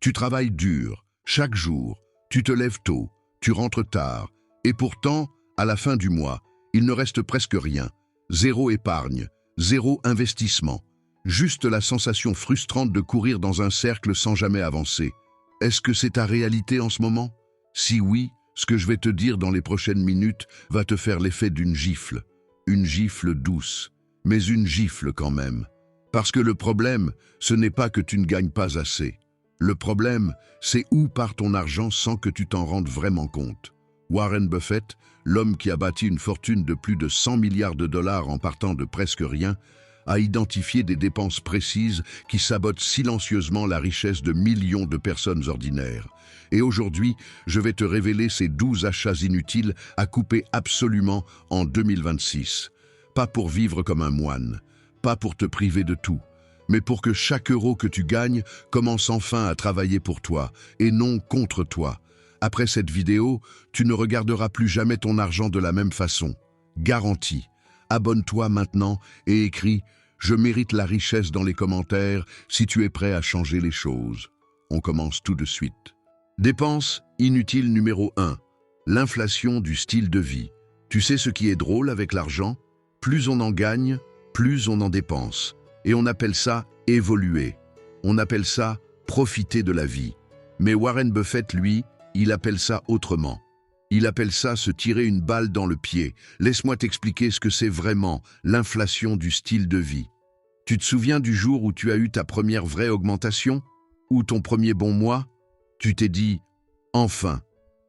Tu travailles dur, chaque jour, tu te lèves tôt, tu rentres tard, et pourtant, à la fin du mois, il ne reste presque rien. Zéro épargne, zéro investissement. Juste la sensation frustrante de courir dans un cercle sans jamais avancer. Est-ce que c'est ta réalité en ce moment? Si oui, ce que je vais te dire dans les prochaines minutes va te faire l'effet d'une gifle. Une gifle douce, mais une gifle quand même. Parce que le problème, ce n'est pas que tu ne gagnes pas assez. Le problème, c'est où part ton argent sans que tu t'en rendes vraiment compte. Warren Buffett, l'homme qui a bâti une fortune de plus de 100 milliards de dollars en partant de presque rien, a identifié des dépenses précises qui sabotent silencieusement la richesse de millions de personnes ordinaires. Et aujourd'hui, je vais te révéler ces 12 achats inutiles à couper absolument en 2026. Pas pour vivre comme un moine, pas pour te priver de tout, mais pour que chaque euro que tu gagnes commence enfin à travailler pour toi et non contre toi. Après cette vidéo, tu ne regarderas plus jamais ton argent de la même façon. Garantie. Abonne-toi maintenant et écris « Je mérite la richesse » dans les commentaires si tu es prêt à changer les choses. On commence tout de suite. Dépense inutile numéro 1. L'inflation du style de vie. Tu sais ce qui est drôle avec l'argent? Plus on en gagne, plus on en dépense. Et on appelle ça évoluer. On appelle ça profiter de la vie. Mais Warren Buffett, lui, il appelle ça autrement. Il appelle ça se tirer une balle dans le pied. Laisse-moi t'expliquer ce que c'est vraiment l'inflation du style de vie. Tu te souviens du jour où tu as eu ta première vraie augmentation? Ou ton premier bon mois? Tu t'es dit « Enfin,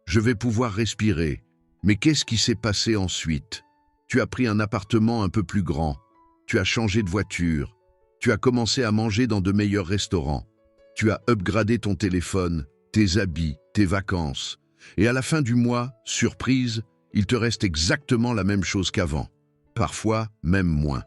je vais pouvoir respirer ». Mais qu'est-ce qui s'est passé ensuite? Tu as pris un appartement un peu plus grand. Tu as changé de voiture. Tu as commencé à manger dans de meilleurs restaurants. Tu as upgradé ton téléphone, tes habits, tes vacances. Et à la fin du mois, surprise, il te reste exactement la même chose qu'avant. Parfois, même moins.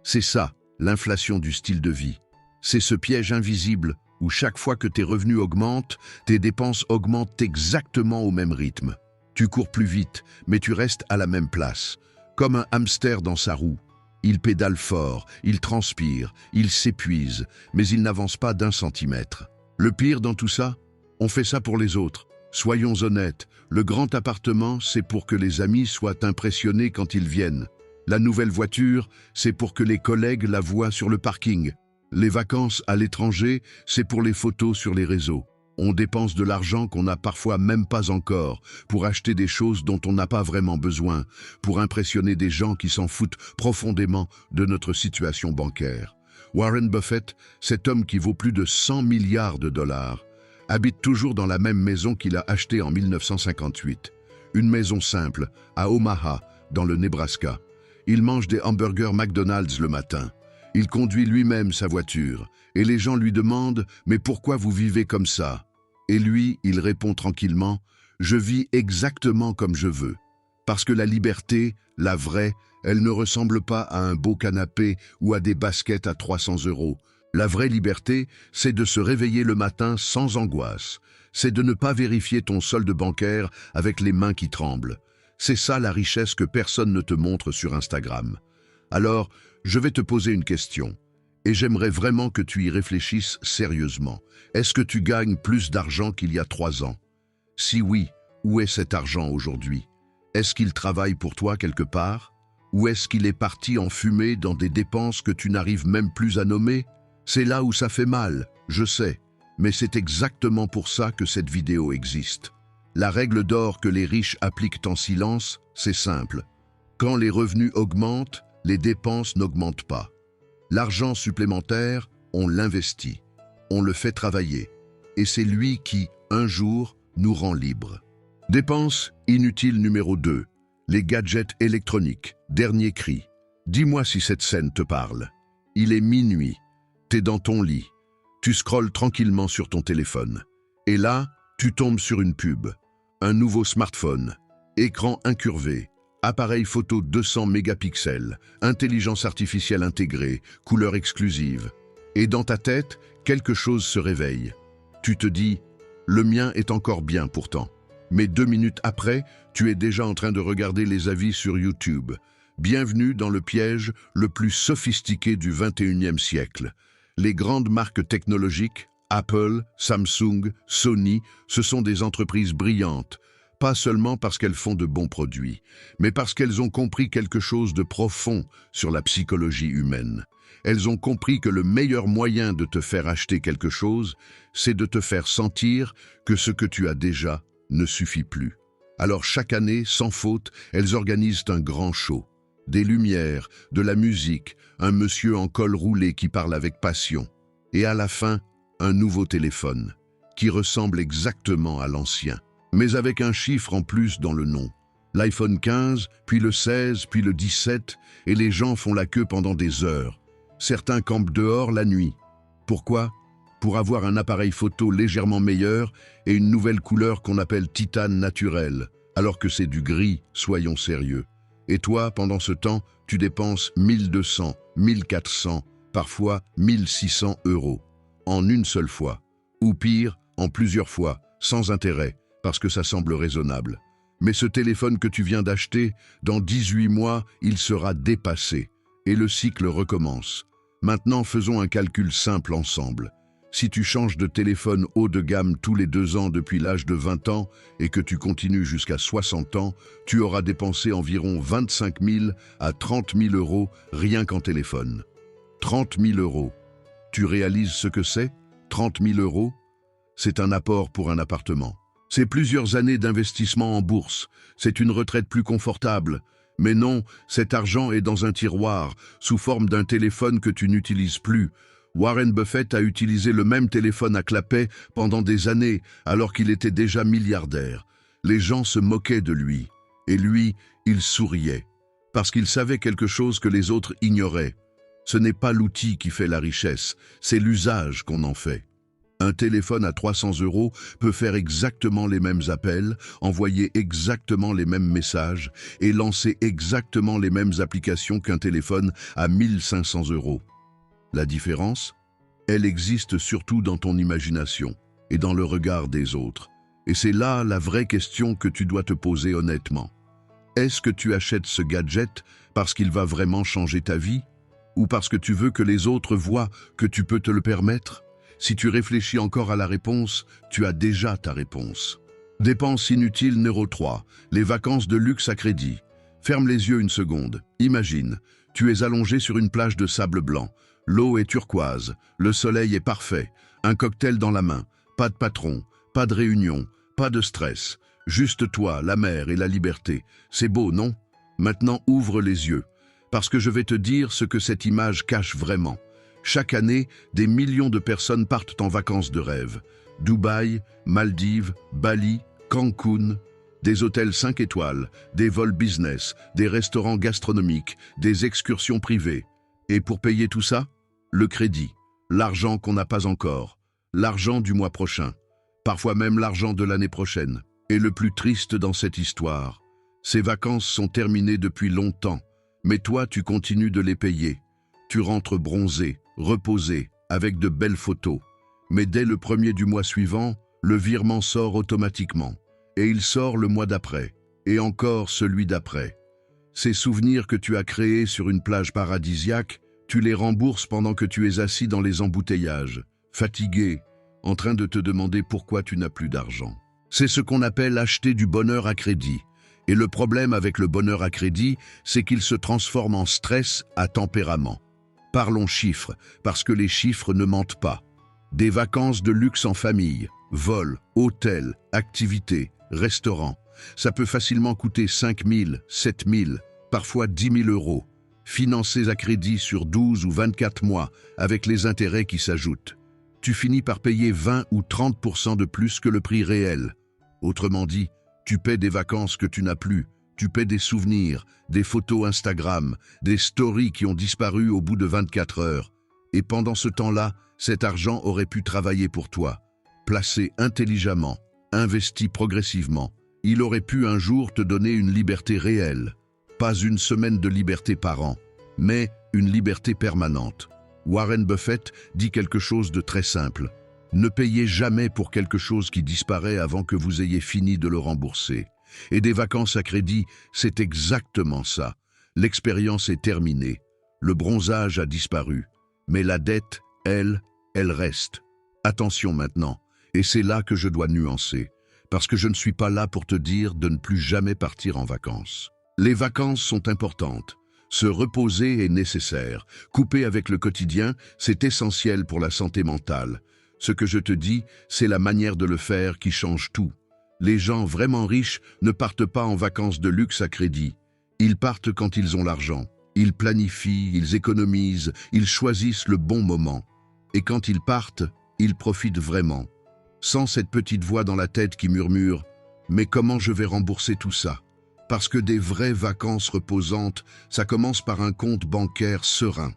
C'est ça, l'inflation du style de vie. C'est ce piège invisible où chaque fois que tes revenus augmentent, tes dépenses augmentent exactement au même rythme. Tu cours plus vite, mais tu restes à la même place. Comme un hamster dans sa roue. Il pédale fort, il transpire, il s'épuise, mais il n'avance pas d'1 centimètre. Le pire dans tout ça, on fait ça pour les autres. Soyons honnêtes, le grand appartement, c'est pour que les amis soient impressionnés quand ils viennent. La nouvelle voiture, c'est pour que les collègues la voient sur le parking. Les vacances à l'étranger, c'est pour les photos sur les réseaux. On dépense de l'argent qu'on n'a parfois même pas encore pour acheter des choses dont on n'a pas vraiment besoin, pour impressionner des gens qui s'en foutent profondément de notre situation bancaire. Warren Buffett, cet homme qui vaut plus de 100 milliards de dollars, habite toujours dans la même maison qu'il a achetée en 1958. Une maison simple, à Omaha, dans le Nebraska. Il mange des hamburgers McDonald's le matin. Il conduit lui-même sa voiture. Et les gens lui demandent « Mais pourquoi vous vivez comme ça ?» Et lui, il répond tranquillement « Je vis exactement comme je veux. Parce que la liberté, la vraie, elle ne ressemble pas à un beau canapé ou à des baskets à 300 €. La vraie liberté, c'est de se réveiller le matin sans angoisse. C'est de ne pas vérifier ton solde bancaire avec les mains qui tremblent. C'est ça la richesse que personne ne te montre sur Instagram. Alors, je vais te poser une question. Et j'aimerais vraiment que tu y réfléchisses sérieusement. Est-ce que tu gagnes plus d'argent qu'il y a 3 ans? Si oui, où est cet argent aujourd'hui? Est-ce qu'il travaille pour toi quelque part? Ou est-ce qu'il est parti en fumée dans des dépenses que tu n'arrives même plus à nommer? C'est là où ça fait mal, je sais, mais c'est exactement pour ça que cette vidéo existe. La règle d'or que les riches appliquent en silence, c'est simple. Quand les revenus augmentent, les dépenses n'augmentent pas. L'argent supplémentaire, on l'investit, on le fait travailler, et c'est lui qui, un jour, nous rend libres. Dépense inutile numéro 2. Les gadgets électroniques, dernier cri. Dis-moi si cette scène te parle. Il est minuit. T'es dans ton lit, tu scrolles tranquillement sur ton téléphone. Et là, tu tombes sur une pub. Un nouveau smartphone, écran incurvé, appareil photo 200 mégapixels, intelligence artificielle intégrée, couleur exclusive. Et dans ta tête, quelque chose se réveille. Tu te dis, le mien est encore bien pourtant. Mais 2 minutes après, tu es déjà en train de regarder les avis sur YouTube. Bienvenue dans le piège le plus sophistiqué du 21e siècle. Les grandes marques technologiques, Apple, Samsung, Sony, ce sont des entreprises brillantes, pas seulement parce qu'elles font de bons produits, mais parce qu'elles ont compris quelque chose de profond sur la psychologie humaine. Elles ont compris que le meilleur moyen de te faire acheter quelque chose, c'est de te faire sentir que ce que tu as déjà ne suffit plus. Alors chaque année, sans faute, elles organisent un grand show. Des lumières, de la musique, un monsieur en col roulé qui parle avec passion. Et à la fin, un nouveau téléphone, qui ressemble exactement à l'ancien, mais avec un chiffre en plus dans le nom. L'iPhone 15, puis le 16, puis le 17, et les gens font la queue pendant des heures. Certains campent dehors la nuit. Pourquoi? Pour avoir un appareil photo légèrement meilleur et une nouvelle couleur qu'on appelle titane naturel, alors que c'est du gris, soyons sérieux. Et toi, pendant ce temps, tu dépenses 1200, 1400, parfois 1600 €, en une seule fois. Ou pire, en plusieurs fois, sans intérêt, parce que ça semble raisonnable. Mais ce téléphone que tu viens d'acheter, dans 18 mois, il sera dépassé. Et le cycle recommence. Maintenant, faisons un calcul simple ensemble. Si tu changes de téléphone haut de gamme tous les 2 ans depuis l'âge de 20 ans et que tu continues jusqu'à 60 ans, tu auras dépensé environ 25 000 à 30 000 € rien qu'en téléphone. 30 000 €. Tu réalises ce que c'est? 30 000 €? C'est un apport pour un appartement. C'est plusieurs années d'investissement en bourse. C'est une retraite plus confortable. Mais non, cet argent est dans un tiroir, sous forme d'un téléphone que tu n'utilises plus. Warren Buffett a utilisé le même téléphone à clapet pendant des années, alors qu'il était déjà milliardaire. Les gens se moquaient de lui. Et lui, il souriait. Parce qu'il savait quelque chose que les autres ignoraient. Ce n'est pas l'outil qui fait la richesse, c'est l'usage qu'on en fait. Un téléphone à 300 € peut faire exactement les mêmes appels, envoyer exactement les mêmes messages et lancer exactement les mêmes applications qu'un téléphone à 1500 €. La différence? Elle existe surtout dans ton imagination et dans le regard des autres. Et c'est là la vraie question que tu dois te poser honnêtement. Est-ce que tu achètes ce gadget parce qu'il va vraiment changer ta vie? Ou parce que tu veux que les autres voient que tu peux te le permettre? Si tu réfléchis encore à la réponse, tu as déjà ta réponse. Dépense inutile numéro 3. Les vacances de luxe à crédit. Ferme les yeux une seconde. Imagine, tu es allongé sur une plage de sable blanc. L'eau est turquoise, le soleil est parfait, un cocktail dans la main, pas de patron, pas de réunion, pas de stress. Juste toi, la mer et la liberté. C'est beau, non? Maintenant ouvre les yeux, parce que je vais te dire ce que cette image cache vraiment. Chaque année, des millions de personnes partent en vacances de rêve. Dubaï, Maldives, Bali, Cancun, des hôtels 5 étoiles, des vols business, des restaurants gastronomiques, des excursions privées. Et pour payer tout ça, le crédit, l'argent qu'on n'a pas encore, l'argent du mois prochain, parfois même l'argent de l'année prochaine. Et le plus triste dans cette histoire, ces vacances sont terminées depuis longtemps, mais toi tu continues de les payer. Tu rentres bronzé, reposé, avec de belles photos. Mais dès le 1er du mois suivant, le virement sort automatiquement. Et il sort le mois d'après, et encore celui d'après. Ces souvenirs que tu as créés sur une plage paradisiaque, tu les rembourses pendant que tu es assis dans les embouteillages, fatigué, en train de te demander pourquoi tu n'as plus d'argent. C'est ce qu'on appelle acheter du bonheur à crédit. Et le problème avec le bonheur à crédit, c'est qu'il se transforme en stress à tempérament. Parlons chiffres, parce que les chiffres ne mentent pas. Des vacances de luxe en famille, vols, hôtels, activités, restaurants. Ça peut facilement coûter 5 000, 7 000, parfois 10 000 €, financés à crédit sur 12 ou 24 mois, avec les intérêts qui s'ajoutent. Tu finis par payer 20 ou 30% de plus que le prix réel. Autrement dit, tu paies des vacances que tu n'as plus, tu paies des souvenirs, des photos Instagram, des stories qui ont disparu au bout de 24 heures. Et pendant ce temps-là, cet argent aurait pu travailler pour toi, placé intelligemment, investi progressivement. Il aurait pu un jour te donner une liberté réelle. Pas une semaine de liberté par an, mais une liberté permanente. Warren Buffett dit quelque chose de très simple. Ne payez jamais pour quelque chose qui disparaît avant que vous ayez fini de le rembourser. Et des vacances à crédit, c'est exactement ça. L'expérience est terminée. Le bronzage a disparu. Mais la dette, elle reste. Attention maintenant, et c'est là que je dois nuancer, parce que je ne suis pas là pour te dire de ne plus jamais partir en vacances. Les vacances sont importantes. Se reposer est nécessaire. Couper avec le quotidien, c'est essentiel pour la santé mentale. Ce que je te dis, c'est la manière de le faire qui change tout. Les gens vraiment riches ne partent pas en vacances de luxe à crédit. Ils partent quand ils ont l'argent. Ils planifient, ils économisent, ils choisissent le bon moment. Et quand ils partent, ils profitent vraiment. Sans cette petite voix dans la tête qui murmure « Mais comment je vais rembourser tout ça ?» Parce que des vraies vacances reposantes, ça commence par un compte bancaire serein,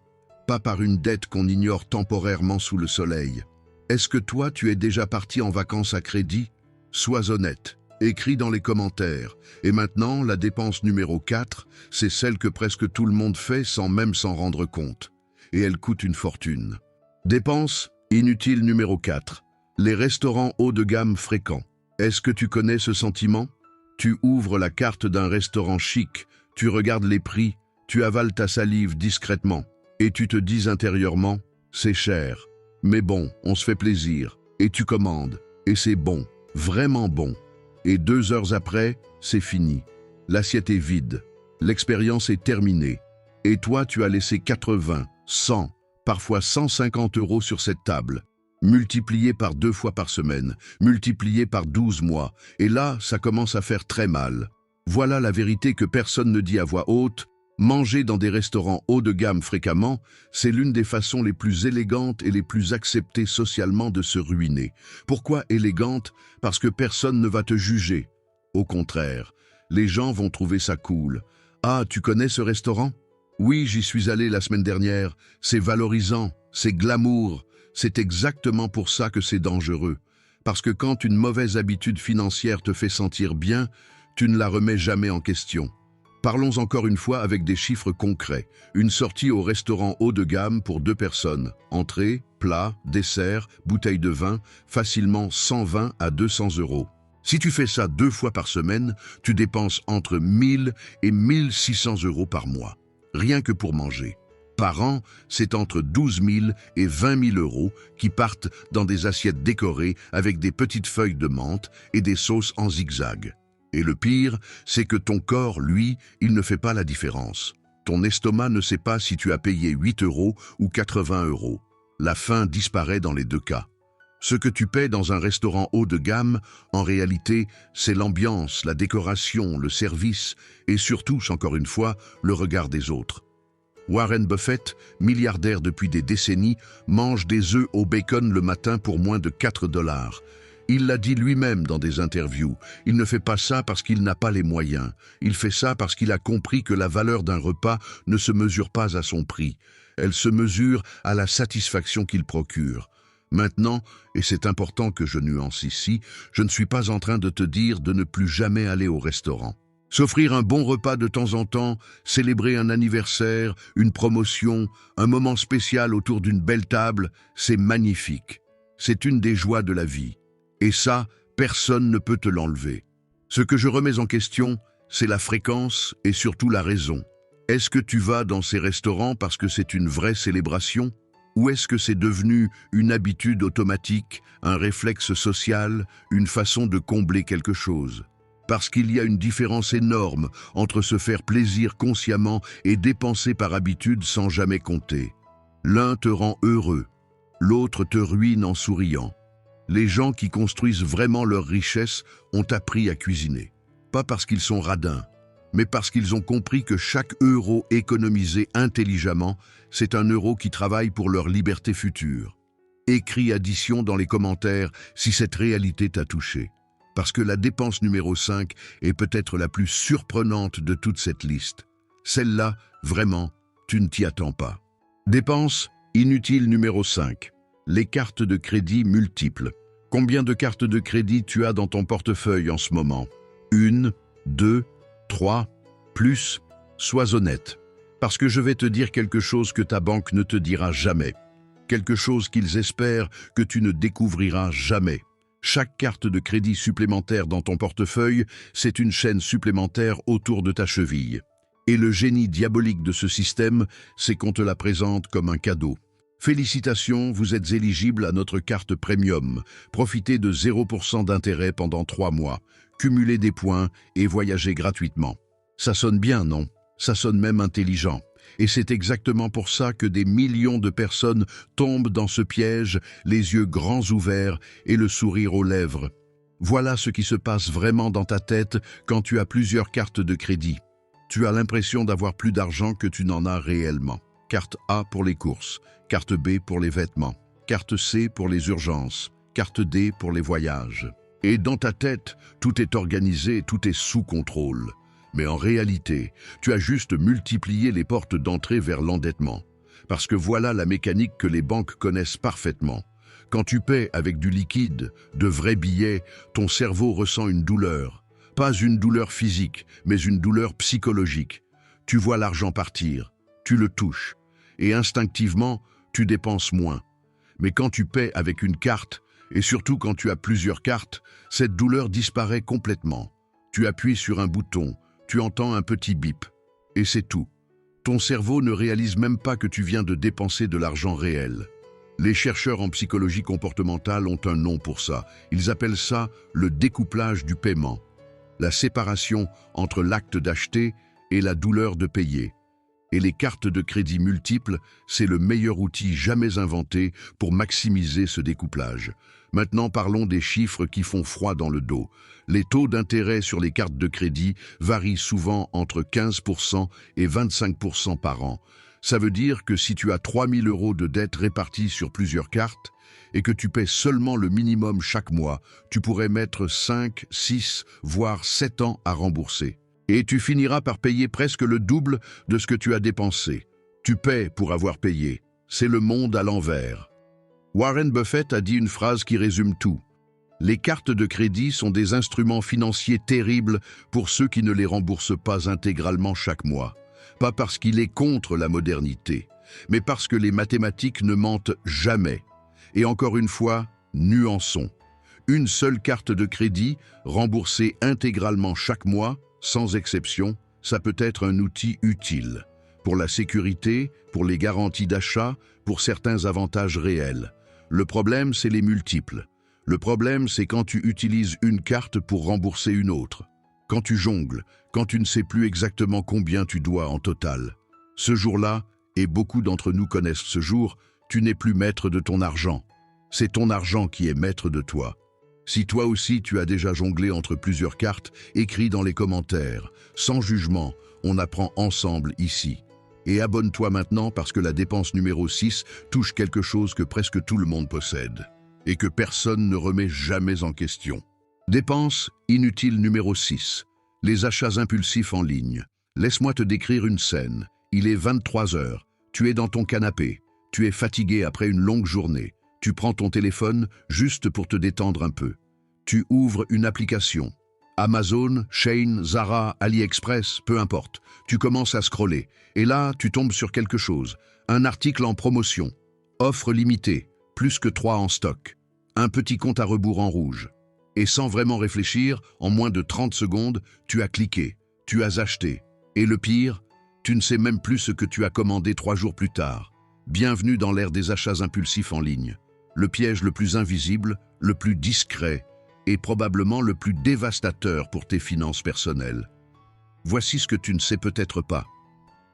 pas par une dette qu'on ignore temporairement sous le soleil. Est-ce que toi, tu es déjà parti en vacances à crédit? Sois honnête, écris dans les commentaires. Et maintenant, la dépense numéro 4, c'est celle que presque tout le monde fait sans même s'en rendre compte. Et elle coûte une fortune. Dépense inutile numéro 4. Les restaurants haut de gamme fréquents. Est-ce que tu connais ce sentiment? Tu ouvres la carte d'un restaurant chic, tu regardes les prix, tu avales ta salive discrètement et tu te dis intérieurement « c'est cher ». Mais bon, on se fait plaisir et tu commandes et c'est bon, vraiment bon. Et 2 heures après, c'est fini. L'assiette est vide, l'expérience est terminée. Et toi, tu as laissé 80, 100, parfois 150 € sur cette table. Multiplié par 2 fois par semaine, multiplié par 12 mois, et là, ça commence à faire très mal. Voilà la vérité que personne ne dit à voix haute. Manger dans des restaurants haut de gamme fréquemment, c'est l'une des façons les plus élégantes et les plus acceptées socialement de se ruiner. Pourquoi élégante? Parce que personne ne va te juger. Au contraire, les gens vont trouver ça cool. Ah, tu connais ce restaurant? Oui, j'y suis allé la semaine dernière. C'est valorisant, c'est glamour. C'est exactement pour ça que c'est dangereux. Parce que quand une mauvaise habitude financière te fait sentir bien, tu ne la remets jamais en question. Parlons encore une fois avec des chiffres concrets. Une sortie au restaurant haut de gamme pour 2 personnes. Entrée, plat, dessert, bouteille de vin, facilement 120 à 200 €. Si tu fais ça 2 fois par semaine, tu dépenses entre 1000 et 1600 € par mois. Rien que pour manger. Par an, c'est entre 12 000 et 20 000 € qui partent dans des assiettes décorées avec des petites feuilles de menthe et des sauces en zigzag. Et le pire, c'est que ton corps, lui, il ne fait pas la différence. Ton estomac ne sait pas si tu as payé 8 € ou 80 €. La faim disparaît dans les 2 cas. Ce que tu paies dans un restaurant haut de gamme, en réalité, c'est l'ambiance, la décoration, le service et surtout, encore une fois, le regard des autres. Warren Buffett, milliardaire depuis des décennies, mange des œufs au bacon le matin pour moins de 4 $. Il l'a dit lui-même dans des interviews. Il ne fait pas ça parce qu'il n'a pas les moyens. Il fait ça parce qu'il a compris que la valeur d'un repas ne se mesure pas à son prix. Elle se mesure à la satisfaction qu'il procure. Maintenant, et c'est important que je nuance ici, je ne suis pas en train de te dire de ne plus jamais aller au restaurant. S'offrir un bon repas de temps en temps, célébrer un anniversaire, une promotion, un moment spécial autour d'une belle table, c'est magnifique. C'est une des joies de la vie. Et ça, personne ne peut te l'enlever. Ce que je remets en question, c'est la fréquence et surtout la raison. Est-ce que tu vas dans ces restaurants parce que c'est une vraie célébration? Ou est-ce que c'est devenu une habitude automatique, un réflexe social, une façon de combler quelque chose? Parce qu'il y a une différence énorme entre se faire plaisir consciemment et dépenser par habitude sans jamais compter. L'un te rend heureux, l'autre te ruine en souriant. Les gens qui construisent vraiment leur richesse ont appris à cuisiner. Pas parce qu'ils sont radins, mais parce qu'ils ont compris que chaque euro économisé intelligemment, c'est un euro qui travaille pour leur liberté future. Écris addition dans les commentaires si cette réalité t'a touché. Parce que la dépense numéro 5 est peut-être la plus surprenante de toute cette liste. Celle-là, vraiment, tu ne t'y attends pas. Dépense inutile numéro 5. Les cartes de crédit multiples. Combien de cartes de crédit tu as dans ton portefeuille en ce moment? 1, 2, 3, plus? Sois honnête. Parce que je vais te dire quelque chose que ta banque ne te dira jamais. Quelque chose qu'ils espèrent que tu ne découvriras jamais. Chaque carte de crédit supplémentaire dans ton portefeuille, c'est une chaîne supplémentaire autour de ta cheville. Et le génie diabolique de ce système, c'est qu'on te la présente comme un cadeau. Félicitations, vous êtes éligible à notre carte Premium. Profitez de 0% d'intérêt pendant 3 mois. Cumulez des points et voyagez gratuitement. Ça sonne bien, non? Ça sonne même intelligent. Et c'est exactement pour ça que des millions de personnes tombent dans ce piège, les yeux grands ouverts et le sourire aux lèvres. Voilà ce qui se passe vraiment dans ta tête quand tu as plusieurs cartes de crédit. Tu as l'impression d'avoir plus d'argent que tu n'en as réellement. Carte A pour les courses, carte B pour les vêtements, carte C pour les urgences, carte D pour les voyages. Et dans ta tête, tout est organisé, tout est sous contrôle. Mais en réalité, tu as juste multiplié les portes d'entrée vers l'endettement. Parce que voilà la mécanique que les banques connaissent parfaitement. Quand tu paies avec du liquide, de vrais billets, ton cerveau ressent une douleur. Pas une douleur physique, mais une douleur psychologique. Tu vois l'argent partir, tu le touches, et instinctivement, tu dépenses moins. Mais quand tu paies avec une carte, et surtout quand tu as plusieurs cartes, cette douleur disparaît complètement. Tu appuies sur un bouton, tu entends un petit bip, et c'est tout. Ton cerveau ne réalise même pas que tu viens de dépenser de l'argent réel. Les chercheurs en psychologie comportementale ont un nom pour ça. Ils appellent ça le découplage du paiement. La séparation entre l'acte d'acheter et la douleur de payer. Et les cartes de crédit multiples, c'est le meilleur outil jamais inventé pour maximiser ce découplage. Maintenant, parlons des chiffres qui font froid dans le dos. Les taux d'intérêt sur les cartes de crédit varient souvent entre 15% et 25% par an. Ça veut dire que si tu as 3 000 € de dettes réparties sur plusieurs cartes et que tu paies seulement le minimum chaque mois, tu pourrais mettre 5, 6, voire 7 ans à rembourser. Et tu finiras par payer presque le double de ce que tu as dépensé. Tu paies pour avoir payé. C'est le monde à l'envers. Warren Buffett a dit une phrase qui résume tout. Les cartes de crédit sont des instruments financiers terribles pour ceux qui ne les remboursent pas intégralement chaque mois. Pas parce qu'il est contre la modernité, mais parce que les mathématiques ne mentent jamais. Et encore une fois, nuançons. Une seule carte de crédit, remboursée intégralement chaque mois, sans exception, ça peut être un outil utile. Pour la sécurité, pour les garanties d'achat, pour certains avantages réels. Le problème, c'est les multiples. Le problème, c'est quand tu utilises une carte pour rembourser une autre. Quand tu jongles, quand tu ne sais plus exactement combien tu dois en total. Ce jour-là, et beaucoup d'entre nous connaissent ce jour, tu n'es plus maître de ton argent. C'est ton argent qui est maître de toi. Si toi aussi tu as déjà jonglé entre plusieurs cartes, écris dans les commentaires. Sans jugement, on apprend ensemble ici. Et abonne-toi maintenant parce que la dépense numéro 6 touche quelque chose que presque tout le monde possède et que personne ne remet jamais en question. Dépense inutile numéro 6. Les achats impulsifs en ligne. Laisse-moi te décrire une scène. Il est 23 heures. Tu es dans ton canapé. Tu es fatigué après une longue journée. Tu prends ton téléphone juste pour te détendre un peu. Tu ouvres une application. Amazon, Shein, Zara, AliExpress, peu importe. Tu commences à scroller. Et là, tu tombes sur quelque chose. Un article en promotion. Offre limitée. Plus que 3 en stock. Un petit compte à rebours en rouge. Et sans vraiment réfléchir, en moins de 30 secondes, tu as cliqué. Tu as acheté. Et le pire, tu ne sais même plus ce que tu as commandé 3 jours plus tard. Bienvenue dans l'ère des achats impulsifs en ligne. Le piège le plus invisible, le plus discret et probablement le plus dévastateur pour tes finances personnelles. Voici ce que tu ne sais peut-être pas.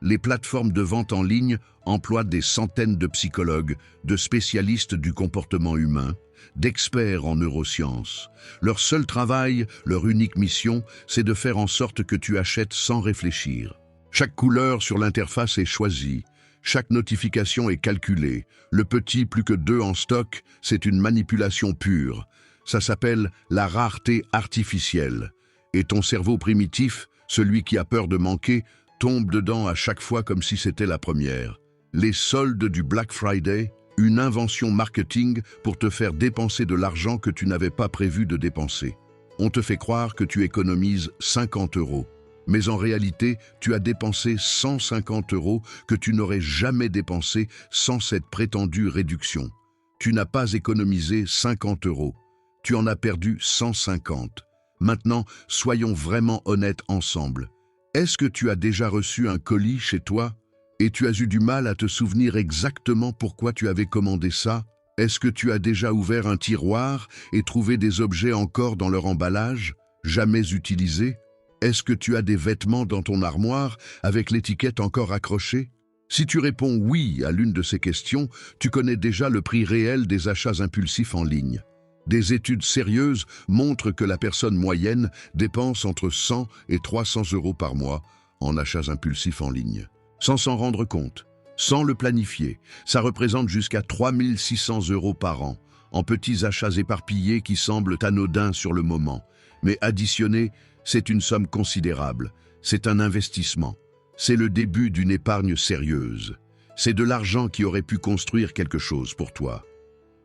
Les plateformes de vente en ligne emploient des centaines de psychologues, de spécialistes du comportement humain, d'experts en neurosciences. Leur seul travail, leur unique mission, c'est de faire en sorte que tu achètes sans réfléchir. Chaque couleur sur l'interface est choisie. Chaque notification est calculée. Le petit plus que 2 en stock, c'est une manipulation pure. Ça s'appelle la rareté artificielle. Et ton cerveau primitif, celui qui a peur de manquer, tombe dedans à chaque fois comme si c'était la première. Les soldes du Black Friday, une invention marketing pour te faire dépenser de l'argent que tu n'avais pas prévu de dépenser. On te fait croire que tu économises 50 €. Mais en réalité, tu as dépensé 150 € que tu n'aurais jamais dépensé sans cette prétendue réduction. Tu n'as pas économisé 50 €. Tu en as perdu 150. Maintenant, soyons vraiment honnêtes ensemble. Est-ce que tu as déjà reçu un colis chez toi? Et tu as eu du mal à te souvenir exactement pourquoi tu avais commandé ça? Est-ce que tu as déjà ouvert un tiroir et trouvé des objets encore dans leur emballage, jamais utilisés? Est-ce que tu as des vêtements dans ton armoire avec l'étiquette encore accrochée? Si tu réponds oui à l'une de ces questions, tu connais déjà le prix réel des achats impulsifs en ligne. Des études sérieuses montrent que la personne moyenne dépense entre 100 et 300 euros par mois en achats impulsifs en ligne, sans s'en rendre compte. Sans le planifier, ça représente jusqu'à 3 600 euros par an, en petits achats éparpillés qui semblent anodins sur le moment. Mais additionnés, c'est une somme considérable. C'est un investissement. C'est le début d'une épargne sérieuse. C'est de l'argent qui aurait pu construire quelque chose pour toi.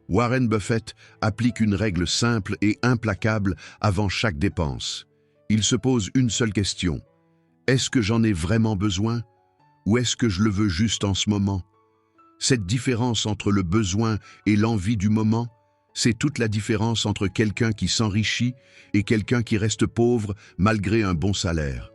Warren Buffett applique une règle simple et implacable avant chaque dépense. Il se pose une seule question. Est-ce que j'en ai vraiment besoin ? Ou est-ce que je le veux juste en ce moment? Cette différence entre le besoin et l'envie du moment, c'est toute la différence entre quelqu'un qui s'enrichit et quelqu'un qui reste pauvre malgré un bon salaire.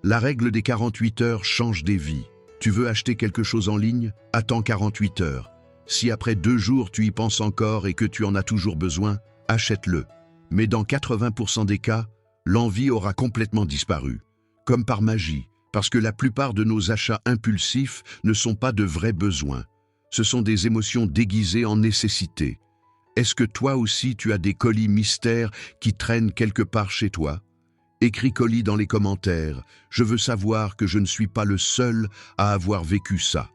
La règle des 48 heures change des vies. Tu veux acheter quelque chose en ligne? Attends 48 heures. Si après 2 jours tu y penses encore et que tu en as toujours besoin, achète-le. Mais dans 80% des cas, l'envie aura complètement disparu. Comme par magie. Parce que la plupart de nos achats impulsifs ne sont pas de vrais besoins. Ce sont des émotions déguisées en nécessité. Est-ce que toi aussi tu as des colis mystères qui traînent quelque part chez toi? Écris colis dans les commentaires. Je veux savoir que je ne suis pas le seul à avoir vécu ça.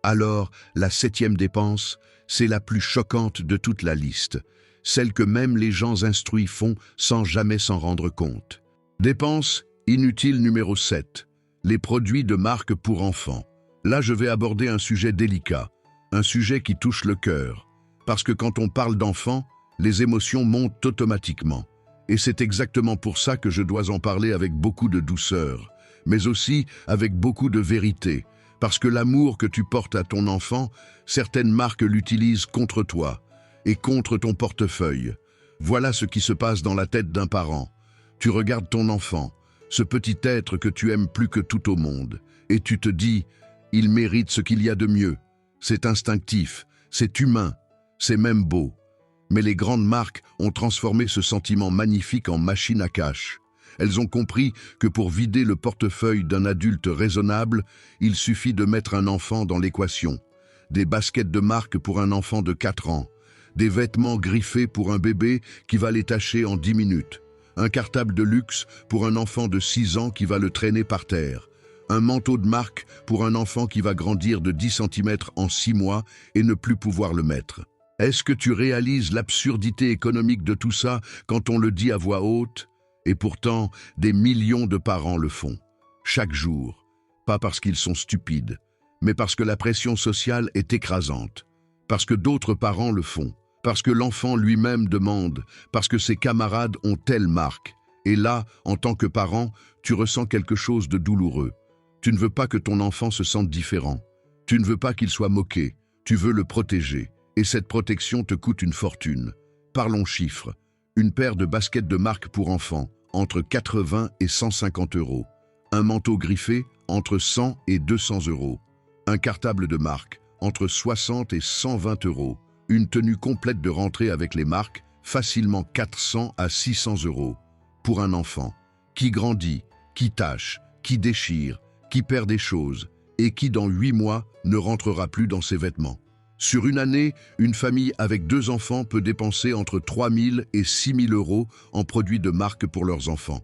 Alors, la 7e dépense, c'est la plus choquante de toute la liste. Celle que même les gens instruits font sans jamais s'en rendre compte. Dépense inutile numéro 7. Les produits de marque pour enfants. Là, je vais aborder un sujet délicat, un sujet qui touche le cœur. Parce que quand on parle d'enfants, les émotions montent automatiquement. Et c'est exactement pour ça que je dois en parler avec beaucoup de douceur, mais aussi avec beaucoup de vérité. Parce que l'amour que tu portes à ton enfant, certaines marques l'utilisent contre toi et contre ton portefeuille. Voilà ce qui se passe dans la tête d'un parent. Tu regardes ton enfant, ce petit être que tu aimes plus que tout au monde, et tu te dis, il mérite ce qu'il y a de mieux. C'est instinctif, c'est humain, c'est même beau. Mais les grandes marques ont transformé ce sentiment magnifique en machine à cash. Elles ont compris que pour vider le portefeuille d'un adulte raisonnable, il suffit de mettre un enfant dans l'équation. Des baskets de marque pour un enfant de 4 ans, des vêtements griffés pour un bébé qui va les tâcher en 10 minutes. Un cartable de luxe pour un enfant de 6 ans qui va le traîner par terre. Un manteau de marque pour un enfant qui va grandir de 10 cm en 6 mois et ne plus pouvoir le mettre. Est-ce que tu réalises l'absurdité économique de tout ça quand on le dit à voix haute? Et pourtant, des millions de parents le font. Chaque jour. Pas parce qu'ils sont stupides, mais parce que la pression sociale est écrasante. Parce que d'autres parents le font. Parce que l'enfant lui-même demande, parce que ses camarades ont telle marque. Et là, en tant que parent, tu ressens quelque chose de douloureux. Tu ne veux pas que ton enfant se sente différent. Tu ne veux pas qu'il soit moqué. Tu veux le protéger. Et cette protection te coûte une fortune. Parlons chiffres. Une paire de baskets de marque pour enfants, entre 80 et 150 euros. Un manteau griffé, entre 100 et 200 euros. Un cartable de marque, entre 60 et 120 euros. Une tenue complète de rentrée avec les marques, facilement 400 à 600 euros. Pour un enfant, qui grandit, qui tâche, qui déchire, qui perd des choses, et qui dans 8 mois ne rentrera plus dans ses vêtements. Sur une année, une famille avec 2 enfants peut dépenser entre 3 000 et 6 000 euros en produits de marque pour leurs enfants.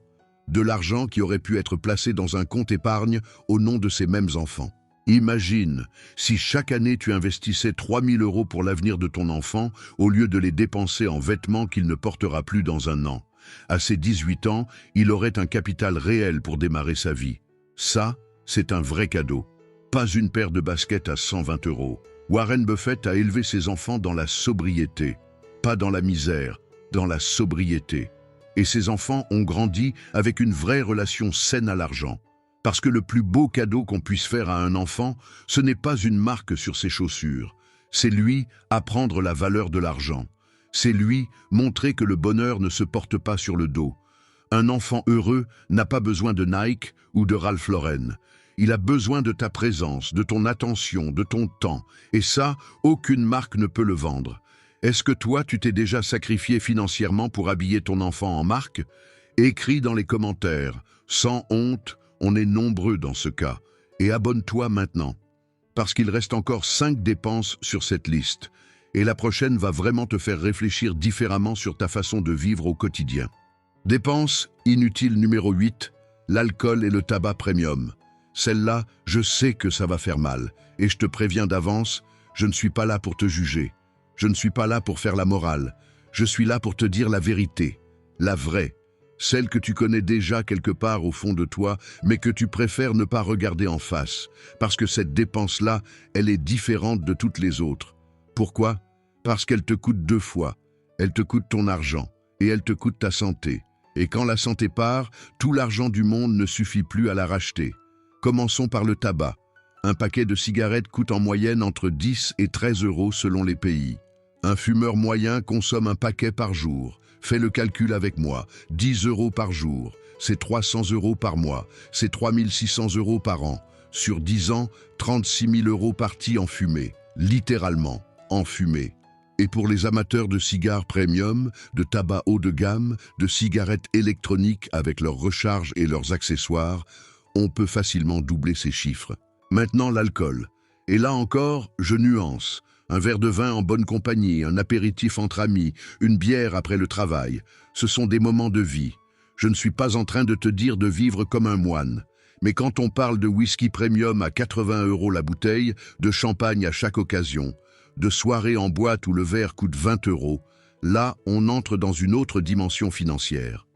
De l'argent qui aurait pu être placé dans un compte épargne au nom de ces mêmes enfants. Imagine si chaque année tu investissais 3 000 euros pour l'avenir de ton enfant au lieu de les dépenser en vêtements qu'il ne portera plus dans un an. À ses 18 ans, il aurait un capital réel pour démarrer sa vie. Ça, c'est un vrai cadeau. Pas une paire de baskets à 120 euros. Warren Buffett a élevé ses enfants dans la sobriété. Pas dans la misère, dans la sobriété. Et ses enfants ont grandi avec une vraie relation saine à l'argent. Parce que le plus beau cadeau qu'on puisse faire à un enfant, ce n'est pas une marque sur ses chaussures. C'est lui apprendre la valeur de l'argent. C'est lui montrer que le bonheur ne se porte pas sur le dos. Un enfant heureux n'a pas besoin de Nike ou de Ralph Lauren. Il a besoin de ta présence, de ton attention, de ton temps. Et ça, aucune marque ne peut le vendre. Est-ce que toi, tu t'es déjà sacrifié financièrement pour habiller ton enfant en marque? Écris dans les commentaires. Sans honte, on est nombreux dans ce cas. Et abonne-toi maintenant. Parce qu'il reste encore 5 dépenses sur cette liste. Et la prochaine va vraiment te faire réfléchir différemment sur ta façon de vivre au quotidien. Dépense inutile numéro 8, l'alcool et le tabac premium. Celle-là, je sais que ça va faire mal. Et je te préviens d'avance, je ne suis pas là pour te juger. Je ne suis pas là pour faire la morale. Je suis là pour te dire la vérité, la vraie. Celle que tu connais déjà quelque part au fond de toi, mais que tu préfères ne pas regarder en face. Parce que cette dépense-là, elle est différente de toutes les autres. Pourquoi? Parce qu'elle te coûte 2 fois. Elle te coûte ton argent et elle te coûte ta santé. Et quand la santé part, tout l'argent du monde ne suffit plus à la racheter. Commençons par le tabac. Un paquet de cigarettes coûte en moyenne entre 10 et 13 euros selon les pays. Un fumeur moyen consomme un paquet par jour. Fais le calcul avec moi. 10 euros par jour, c'est 300 euros par mois, c'est 3600 euros par an. Sur 10 ans, 36 000 euros partis en fumée. Littéralement, en fumée. Et pour les amateurs de cigares premium, de tabac haut de gamme, de cigarettes électroniques avec leurs recharges et leurs accessoires, on peut facilement doubler ces chiffres. Maintenant l'alcool. Et là encore, je nuance. Un verre de vin en bonne compagnie, un apéritif entre amis, une bière après le travail. Ce sont des moments de vie. Je ne suis pas en train de te dire de vivre comme un moine. Mais quand on parle de whisky premium à 80 euros la bouteille, de champagne à chaque occasion, de soirées en boîte où le verre coûte 20 euros, là, on entre dans une autre dimension financière.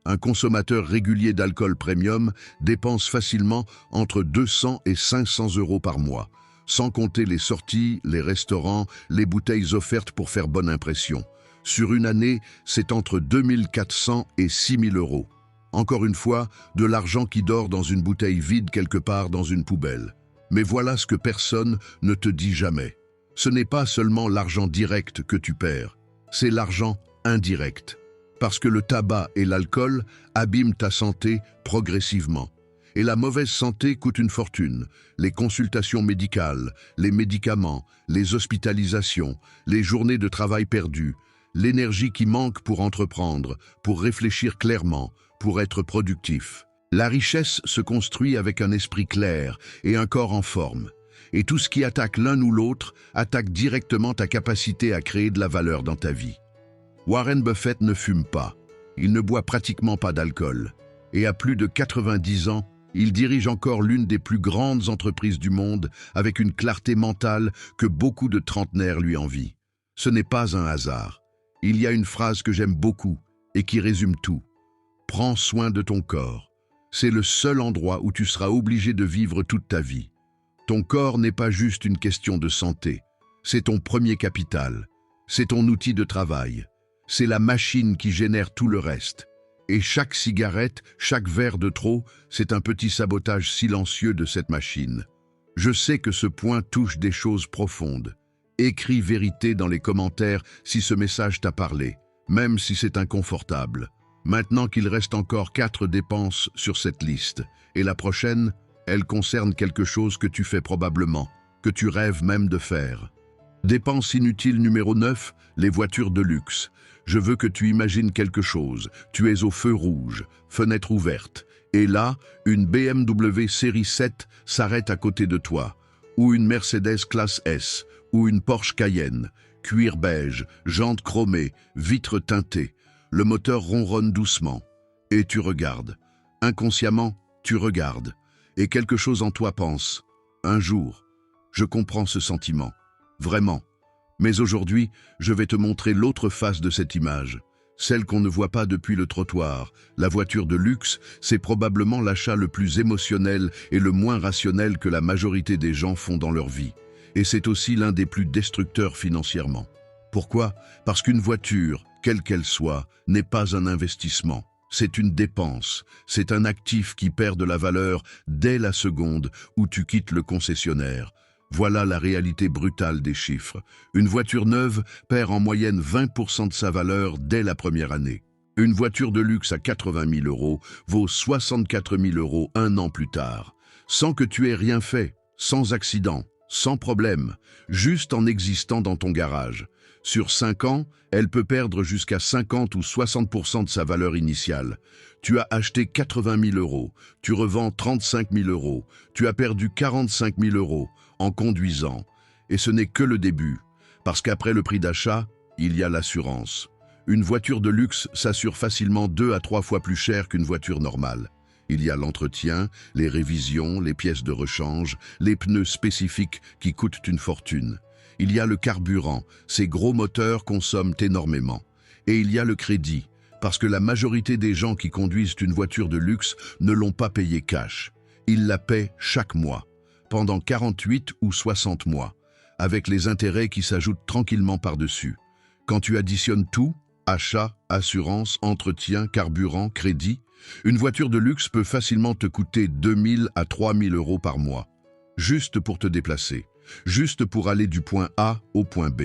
Un consommateur régulier d'alcool premium dépense facilement entre 200 et 500 euros par mois, sans compter les sorties, les restaurants, les bouteilles offertes pour faire bonne impression. Sur une année, c'est entre 2400 et 6000 euros. Encore une fois, de l'argent qui dort dans une bouteille vide quelque part dans une poubelle. Mais voilà ce que personne ne te dit jamais. Ce n'est pas seulement l'argent direct que tu perds, c'est l'argent indirect. Parce que le tabac et l'alcool abîment ta santé progressivement. Et la mauvaise santé coûte une fortune. Les consultations médicales, les médicaments, les hospitalisations, les journées de travail perdues, l'énergie qui manque pour entreprendre, pour réfléchir clairement, pour être productif. La richesse se construit avec un esprit clair et un corps en forme. Et tout ce qui attaque l'un ou l'autre attaque directement ta capacité à créer de la valeur dans ta vie. Warren Buffett ne fume pas. Il ne boit pratiquement pas d'alcool. Et à plus de 90 ans, il dirige encore l'une des plus grandes entreprises du monde avec une clarté mentale que beaucoup de trentenaires lui envient. Ce n'est pas un hasard. Il y a une phrase que j'aime beaucoup et qui résume tout. Prends soin de ton corps. C'est le seul endroit où tu seras obligé de vivre toute ta vie. Ton corps n'est pas juste une question de santé. C'est ton premier capital. C'est ton outil de travail. C'est la machine qui génère tout le reste. Et chaque cigarette, chaque verre de trop, c'est un petit sabotage silencieux de cette machine. Je sais que ce point touche des choses profondes. Écris vérité dans les commentaires si ce message t'a parlé, même si c'est inconfortable. Maintenant qu'il reste encore 4 dépenses sur cette liste, et la prochaine, elle concerne quelque chose que tu fais probablement, que tu rêves même de faire. Dépense inutile numéro 9, les voitures de luxe. Je veux que tu imagines quelque chose. Tu es au feu rouge, fenêtre ouverte. Et là, une BMW série 7 s'arrête à côté de toi. Ou une Mercedes classe S, ou une Porsche Cayenne. Cuir beige, jantes chromées, vitres teintées. Le moteur ronronne doucement. Et tu regardes. Inconsciemment, tu regardes. Et quelque chose en toi pense. Un jour, je comprends ce sentiment. Vraiment. Mais aujourd'hui, je vais te montrer l'autre face de cette image. Celle qu'on ne voit pas depuis le trottoir. La voiture de luxe, c'est probablement l'achat le plus émotionnel et le moins rationnel que la majorité des gens font dans leur vie. Et c'est aussi l'un des plus destructeurs financièrement. Pourquoi? Parce qu'une voiture, quelle qu'elle soit, n'est pas un investissement. C'est une dépense. C'est un actif qui perd de la valeur dès la seconde où tu quittes le concessionnaire. Voilà la réalité brutale des chiffres. Une voiture neuve perd en moyenne 20% de sa valeur dès la première année. Une voiture de luxe à 80 000 euros vaut 64 000 euros un an plus tard. sans que tu aies rien fait, sans accident, sans problème, juste en existant dans ton garage. Sur 5 ans, elle peut perdre jusqu'à 50 ou 60% de sa valeur initiale. Tu as acheté 80 000 €, tu revends 35 000 €, tu as perdu 45 000 € en conduisant. Et ce n'est que le début, parce qu'après le prix d'achat, il y a l'assurance. Une voiture de luxe s'assure facilement 2 à 3 fois plus cher qu'une voiture normale. Il y a l'entretien, les révisions, les pièces de rechange, les pneus spécifiques qui coûtent une fortune. Il y a le carburant, ces gros moteurs consomment énormément. Et il y a le crédit, parce que la majorité des gens qui conduisent une voiture de luxe ne l'ont pas payée cash. Ils la paient chaque mois, pendant 48 ou 60 mois, avec les intérêts qui s'ajoutent tranquillement par-dessus. Quand tu additionnes tout, achat, assurance, entretien, carburant, crédit, une voiture de luxe peut facilement te coûter 2 000 à 3 000 € par mois, juste pour te déplacer, juste pour aller du point A au point B,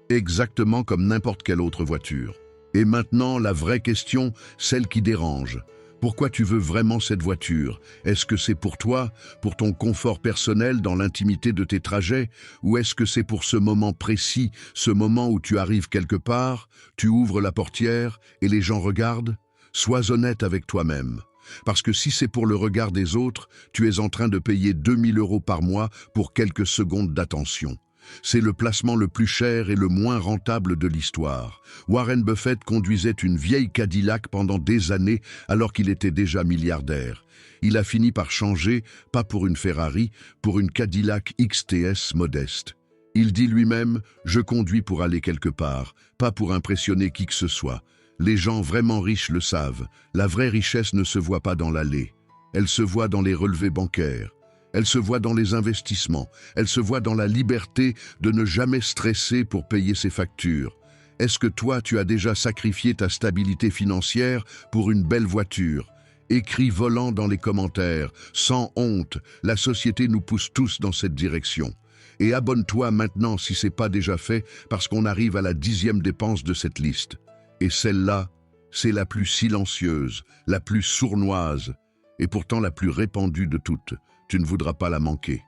exactement comme n'importe quelle autre voiture. Et maintenant, la vraie question, celle qui dérange. Pourquoi tu veux vraiment cette voiture? Est-ce que c'est pour toi, pour ton confort personnel dans l'intimité de tes trajets, ou est-ce que c'est pour ce moment précis, ce moment où tu arrives quelque part, tu ouvres la portière et les gens regardent? Sois honnête avec toi-même. Parce que si c'est pour le regard des autres, tu es en train de payer 2 000 € par mois pour quelques secondes d'attention. C'est le placement le plus cher et le moins rentable de l'histoire. Warren Buffett conduisait une vieille Cadillac pendant des années alors qu'il était déjà milliardaire. Il a fini par changer, pas pour une Ferrari, pour une Cadillac XTS modeste. Il dit lui-même « Je conduis pour aller quelque part, pas pour impressionner qui que ce soit ». Les gens vraiment riches le savent, la vraie richesse ne se voit pas dans l'allée. Elle se voit dans les relevés bancaires. Elle se voit dans les investissements, elle se voit dans la liberté de ne jamais stresser pour payer ses factures. Est-ce que toi, tu as déjà sacrifié ta stabilité financière pour une belle voiture? Écris volant dans les commentaires, sans honte, la société nous pousse tous dans cette direction. Et abonne-toi maintenant si ce n'est pas déjà fait, parce qu'on arrive à la 10e dépense de cette liste. Et celle-là, c'est la plus silencieuse, la plus sournoise, et pourtant la plus répandue de toutes. Tu ne voudras pas la manquer.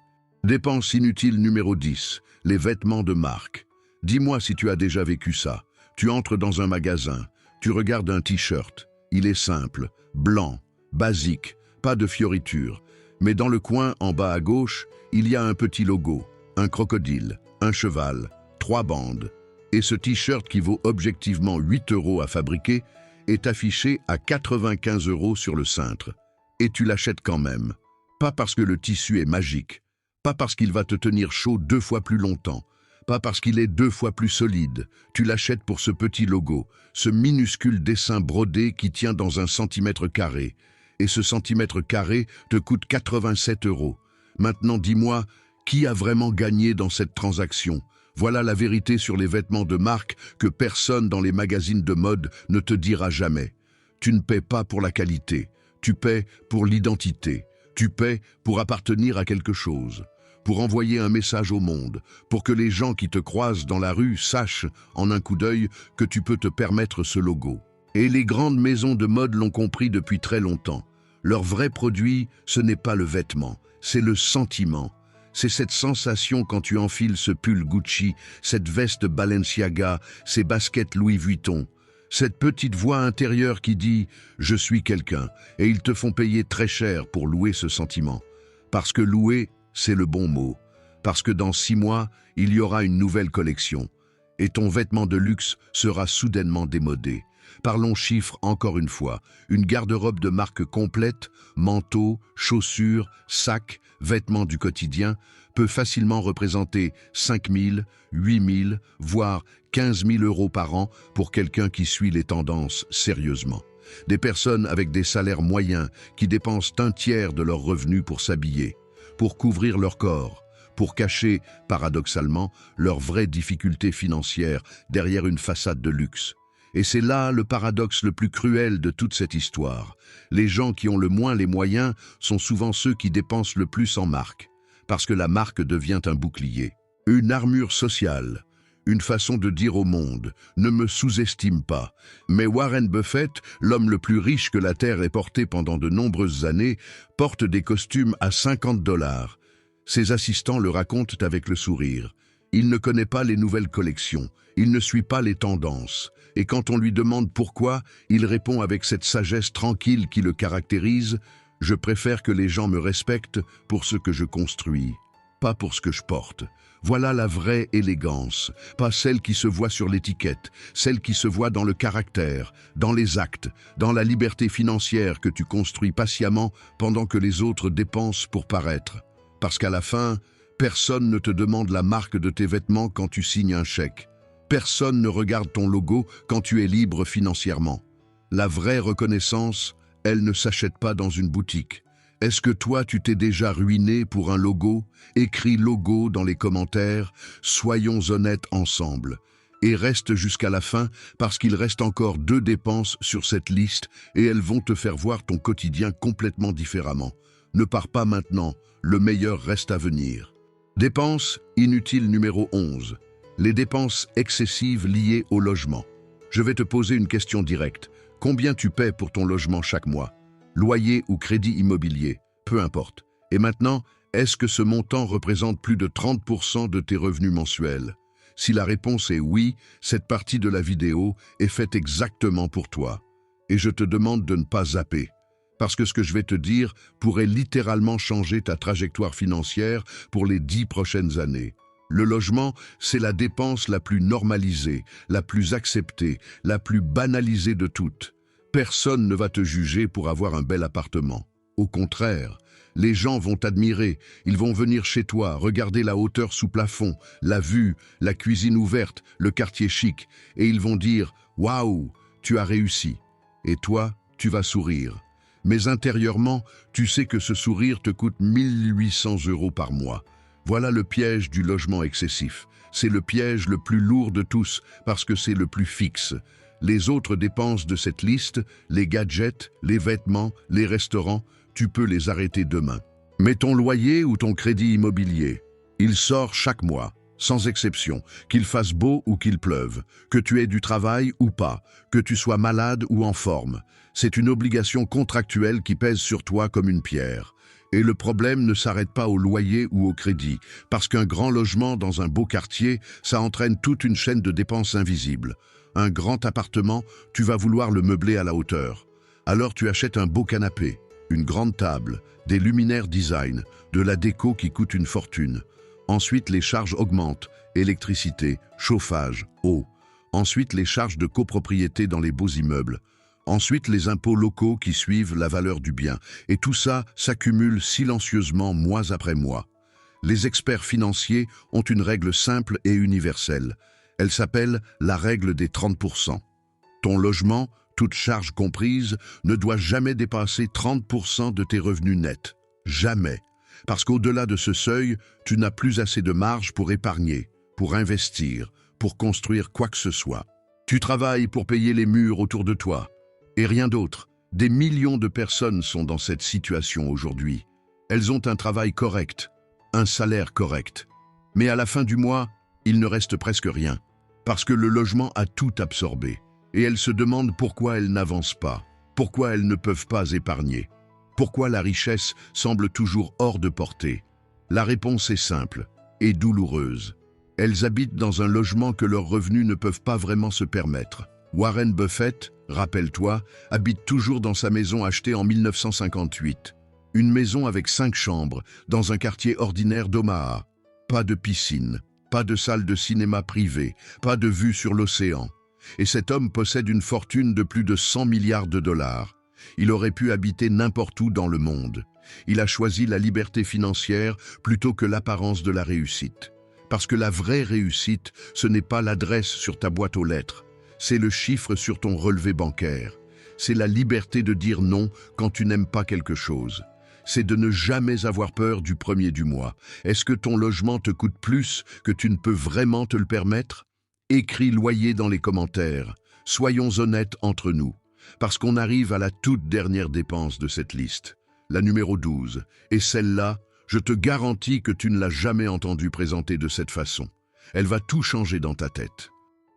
Dépense inutile numéro 10, les vêtements de marque. Dis-moi si tu as déjà vécu ça. Tu entres dans un magasin, tu regardes un t-shirt. Il est simple, blanc, basique, pas de fioritures. Mais dans le coin, en bas à gauche, il y a un petit logo, un crocodile, un cheval, 3 bandes. Et ce t-shirt qui vaut objectivement 8 € à fabriquer est affiché à 95 € sur le cintre. Et tu l'achètes quand même. Pas parce que le tissu est magique, pas parce qu'il va te tenir chaud 2 fois plus longtemps, pas parce qu'il est 2 fois plus solide. Tu l'achètes pour ce petit logo, ce minuscule dessin brodé qui tient dans un centimètre carré. Et ce centimètre carré te coûte 87 €. Maintenant dis-moi, qui a vraiment gagné dans cette transaction? Voilà la vérité sur les vêtements de marque que personne dans les magazines de mode ne te dira jamais. Tu ne paies pas pour la qualité, tu paies pour l'identité. Tu paies pour appartenir à quelque chose, pour envoyer un message au monde, pour que les gens qui te croisent dans la rue sachent, en un coup d'œil, que tu peux te permettre ce logo. Et les grandes maisons de mode l'ont compris depuis très longtemps. Leur vrai produit, ce n'est pas le vêtement, c'est le sentiment. C'est cette sensation quand tu enfiles ce pull Gucci, cette veste Balenciaga, ces baskets Louis Vuitton. Cette petite voix intérieure qui dit « Je suis quelqu'un » et ils te font payer très cher pour louer ce sentiment. Parce que louer, c'est le bon mot. Parce que dans 6 mois, il y aura une nouvelle collection. Et ton vêtement de luxe sera soudainement démodé. Parlons chiffres encore une fois. Une garde-robe de marque complète, manteau, chaussures, sacs, vêtements du quotidien, peut facilement représenter 5 000, 8 000, voire 15 000 € par an pour quelqu'un qui suit les tendances sérieusement. Des personnes avec des salaires moyens qui dépensent un tiers de leurs revenus pour s'habiller, pour couvrir leur corps, pour cacher, paradoxalement, leurs vraies difficultés financières derrière une façade de luxe. Et c'est là le paradoxe le plus cruel de toute cette histoire. Les gens qui ont le moins les moyens sont souvent ceux qui dépensent le plus en marque, parce que la marque devient un bouclier, une armure sociale, une façon de dire au monde « Ne me sous-estime pas ». Mais Warren Buffett, l'homme le plus riche que la Terre ait porté pendant de nombreuses années, porte des costumes à 50 $. Ses assistants le racontent avec le sourire. Il ne connaît pas les nouvelles collections, il ne suit pas les tendances. Et quand on lui demande pourquoi, il répond avec cette sagesse tranquille qui le caractérise « Je préfère que les gens me respectent pour ce que je construis, pas pour ce que je porte ». Voilà la vraie élégance, pas celle qui se voit sur l'étiquette, celle qui se voit dans le caractère, dans les actes, dans la liberté financière que tu construis patiemment pendant que les autres dépensent pour paraître. Parce qu'à la fin, personne ne te demande la marque de tes vêtements quand tu signes un chèque. Personne ne regarde ton logo quand tu es libre financièrement. La vraie reconnaissance, elle ne s'achète pas dans une boutique. Est-ce que toi, tu t'es déjà ruiné pour un logo? Écris logo dans les commentaires, soyons honnêtes ensemble. Et reste jusqu'à la fin parce qu'il reste encore 2 dépenses sur cette liste et elles vont te faire voir ton quotidien complètement différemment. Ne pars pas maintenant, le meilleur reste à venir. Dépense inutile numéro 11. Les dépenses excessives liées au logement. Je vais te poser une question directe. Combien tu paies pour ton logement chaque mois? Loyer ou crédit immobilier, peu importe. Et maintenant, est-ce que ce montant représente plus de 30% de tes revenus mensuels? Si la réponse est oui, cette partie de la vidéo est faite exactement pour toi. Et je te demande de ne pas zapper. Parce que ce que je vais te dire pourrait littéralement changer ta trajectoire financière pour les 10 prochaines années. Le logement, c'est la dépense la plus normalisée, la plus acceptée, la plus banalisée de toutes. Personne ne va te juger pour avoir un bel appartement. Au contraire, les gens vont t'admirer, ils vont venir chez toi, regarder la hauteur sous plafond, la vue, la cuisine ouverte, le quartier chic, et ils vont dire « Waouh, tu as réussi !» Et toi, tu vas sourire. Mais intérieurement, tu sais que ce sourire te coûte 1800 € par mois. Voilà le piège du logement excessif. C'est le piège le plus lourd de tous parce que c'est le plus fixe. Les autres dépenses de cette liste, les gadgets, les vêtements, les restaurants, tu peux les arrêter demain. Mais ton loyer ou ton crédit immobilier, il sort chaque mois, sans exception, qu'il fasse beau ou qu'il pleuve, que tu aies du travail ou pas, que tu sois malade ou en forme. C'est une obligation contractuelle qui pèse sur toi comme une pierre. Et le problème ne s'arrête pas au loyer ou au crédit, parce qu'un grand logement dans un beau quartier, ça entraîne toute une chaîne de dépenses invisibles. Un grand appartement, tu vas vouloir le meubler à la hauteur. Alors tu achètes un beau canapé, une grande table, des luminaires design, de la déco qui coûte une fortune. Ensuite, les charges augmentent, électricité, chauffage, eau. Ensuite, les charges de copropriété dans les beaux immeubles. Ensuite, les impôts locaux qui suivent la valeur du bien. Et tout ça s'accumule silencieusement mois après mois. Les experts financiers ont une règle simple et universelle. Elle s'appelle la règle des 30%. Ton logement, toute charge comprise, ne doit jamais dépasser 30% de tes revenus nets. Jamais. Parce qu'au-delà de ce seuil, tu n'as plus assez de marge pour épargner, pour investir, pour construire quoi que ce soit. Tu travailles pour payer les murs autour de toi. Et rien d'autre. Des millions de personnes sont dans cette situation aujourd'hui. Elles ont un travail correct, un salaire correct. Mais à la fin du mois, il ne reste presque rien, parce que le logement a tout absorbé. Et elles se demandent pourquoi elles n'avancent pas, pourquoi elles ne peuvent pas épargner, pourquoi la richesse semble toujours hors de portée. La réponse est simple et douloureuse. Elles habitent dans un logement que leurs revenus ne peuvent pas vraiment se permettre. Warren Buffett, rappelle-toi, habite toujours dans sa maison achetée en 1958. Une maison avec 5 chambres, dans un quartier ordinaire d'Omaha. Pas de piscine. Pas de salle de cinéma privée, pas de vue sur l'océan. Et cet homme possède une fortune de plus de 100 milliards de dollars. Il aurait pu habiter n'importe où dans le monde. Il a choisi la liberté financière plutôt que l'apparence de la réussite. Parce que la vraie réussite, ce n'est pas l'adresse sur ta boîte aux lettres. C'est le chiffre sur ton relevé bancaire. C'est la liberté de dire non quand tu n'aimes pas quelque chose. C'est de ne jamais avoir peur du premier du mois. Est-ce que ton logement te coûte plus que tu ne peux vraiment te le permettre? Écris loyer dans les commentaires. Soyons honnêtes entre nous, parce qu'on arrive à la toute dernière dépense de cette liste, la numéro 12. Et celle-là, je te garantis que tu ne l'as jamais entendue présenter de cette façon. Elle va tout changer dans ta tête.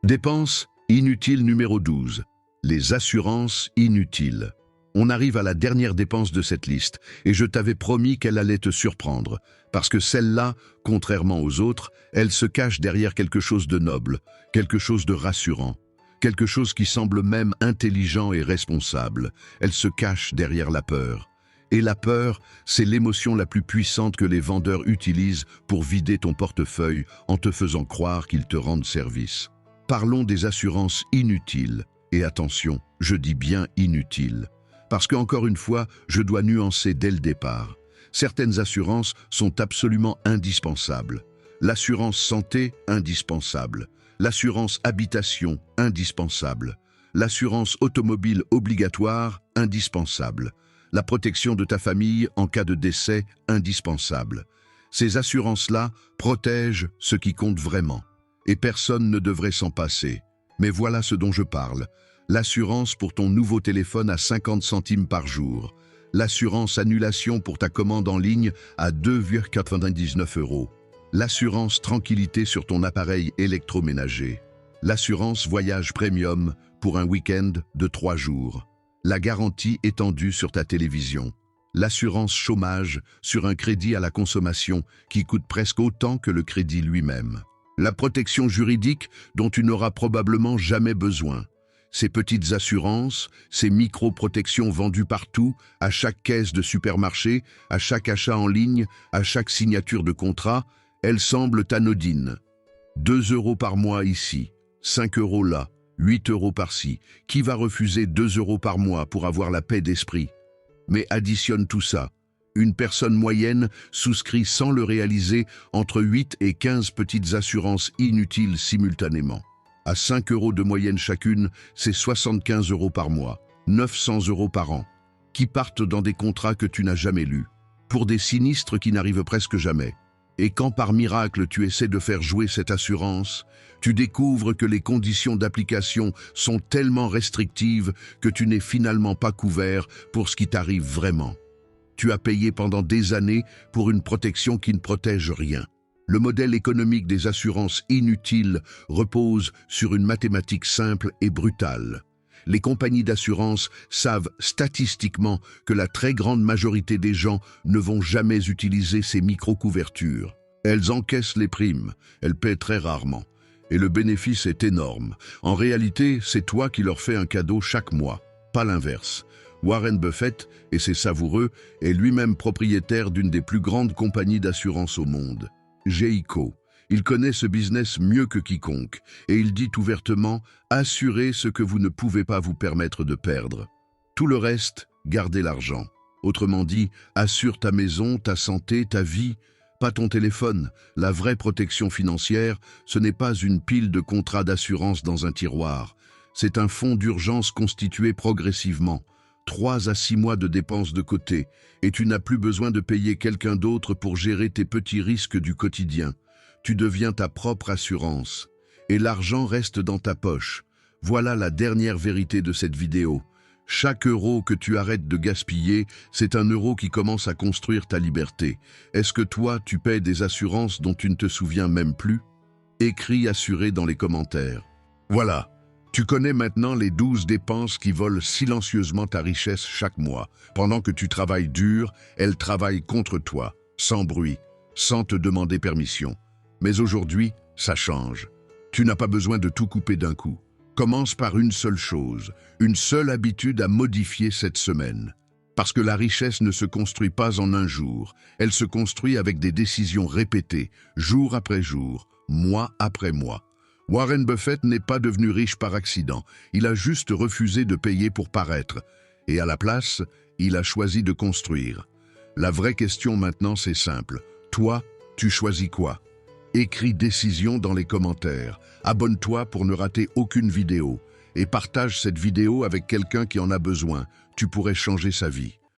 Dépense inutile numéro 12. Les assurances inutiles. On arrive à la dernière dépense de cette liste, et je t'avais promis qu'elle allait te surprendre, parce que celle-là, contrairement aux autres, elle se cache derrière quelque chose de noble, quelque chose de rassurant, quelque chose qui semble même intelligent et responsable. Elle se cache derrière la peur. Et la peur, c'est l'émotion la plus puissante que les vendeurs utilisent pour vider ton portefeuille en te faisant croire qu'ils te rendent service. Parlons des assurances inutiles. Et attention, je dis bien inutiles. Parce qu'encore une fois, je dois nuancer dès le départ. Certaines assurances sont absolument indispensables. L'assurance santé, indispensable. L'assurance habitation, indispensable. L'assurance automobile obligatoire, indispensable. La protection de ta famille en cas de décès, indispensable. Ces assurances-là protègent ce qui compte vraiment. Et personne ne devrait s'en passer. Mais voilà ce dont je parle. L'assurance pour ton nouveau téléphone à 50 centimes par jour. L'assurance annulation pour ta commande en ligne à 2,99 €. L'assurance tranquillité sur ton appareil électroménager. L'assurance voyage premium pour un week-end de 3 jours. La garantie étendue sur ta télévision. L'assurance chômage sur un crédit à la consommation qui coûte presque autant que le crédit lui-même. La protection juridique dont tu n'auras probablement jamais besoin. Ces petites assurances, ces micro-protections vendues partout, à chaque caisse de supermarché, à chaque achat en ligne, à chaque signature de contrat, elles semblent anodines. 2 € par mois ici, 5 € là, 8 € par-ci. Qui va refuser 2 € par mois pour avoir la paix d'esprit? Mais additionne tout ça. Une personne moyenne souscrit sans le réaliser entre 8 et 15 petites assurances inutiles simultanément. À 5 € de moyenne chacune, c'est 75 € par mois, 900 € par an, qui partent dans des contrats que tu n'as jamais lus, pour des sinistres qui n'arrivent presque jamais. Et quand par miracle tu essaies de faire jouer cette assurance, tu découvres que les conditions d'application sont tellement restrictives que tu n'es finalement pas couvert pour ce qui t'arrive vraiment. Tu as payé pendant des années pour une protection qui ne protège rien. Le modèle économique des assurances inutiles repose sur une mathématique simple et brutale. Les compagnies d'assurance savent statistiquement que la très grande majorité des gens ne vont jamais utiliser ces micro-couvertures. Elles encaissent les primes, elles paient très rarement. Et le bénéfice est énorme. En réalité, c'est toi qui leur fais un cadeau chaque mois, pas l'inverse. Warren Buffett, et c'est savoureux, est lui-même propriétaire d'une des plus grandes compagnies d'assurance au monde. Geico. Il connaît ce business mieux que quiconque, et il dit ouvertement « Assurez ce que vous ne pouvez pas vous permettre de perdre. Tout le reste, gardez l'argent. » Autrement dit, assure ta maison, ta santé, ta vie, pas ton téléphone. La vraie protection financière, ce n'est pas une pile de contrats d'assurance dans un tiroir. C'est un fonds d'urgence constitué progressivement. 3 à 6 mois de dépenses de côté, et tu n'as plus besoin de payer quelqu'un d'autre pour gérer tes petits risques du quotidien. Tu deviens ta propre assurance, et l'argent reste dans ta poche. Voilà la dernière vérité de cette vidéo. Chaque euro que tu arrêtes de gaspiller, c'est un euro qui commence à construire ta liberté. Est-ce que toi, tu paies des assurances dont tu ne te souviens même plus? Écris assuré dans les commentaires. Voilà. Tu connais maintenant les 12 dépenses qui volent silencieusement ta richesse chaque mois. Pendant que tu travailles dur, elles travaillent contre toi, sans bruit, sans te demander permission. Mais aujourd'hui, ça change. Tu n'as pas besoin de tout couper d'un coup. Commence par une seule chose, une seule habitude à modifier cette semaine. Parce que la richesse ne se construit pas en un jour. Elle se construit avec des décisions répétées, jour après jour, mois après mois. Warren Buffett n'est pas devenu riche par accident, il a juste refusé de payer pour paraître. Et à la place, il a choisi de construire. La vraie question maintenant, c'est simple. Toi, tu choisis quoi? Écris décision dans les commentaires. Abonne-toi pour ne rater aucune vidéo. Et partage cette vidéo avec quelqu'un qui en a besoin. Tu pourrais changer sa vie.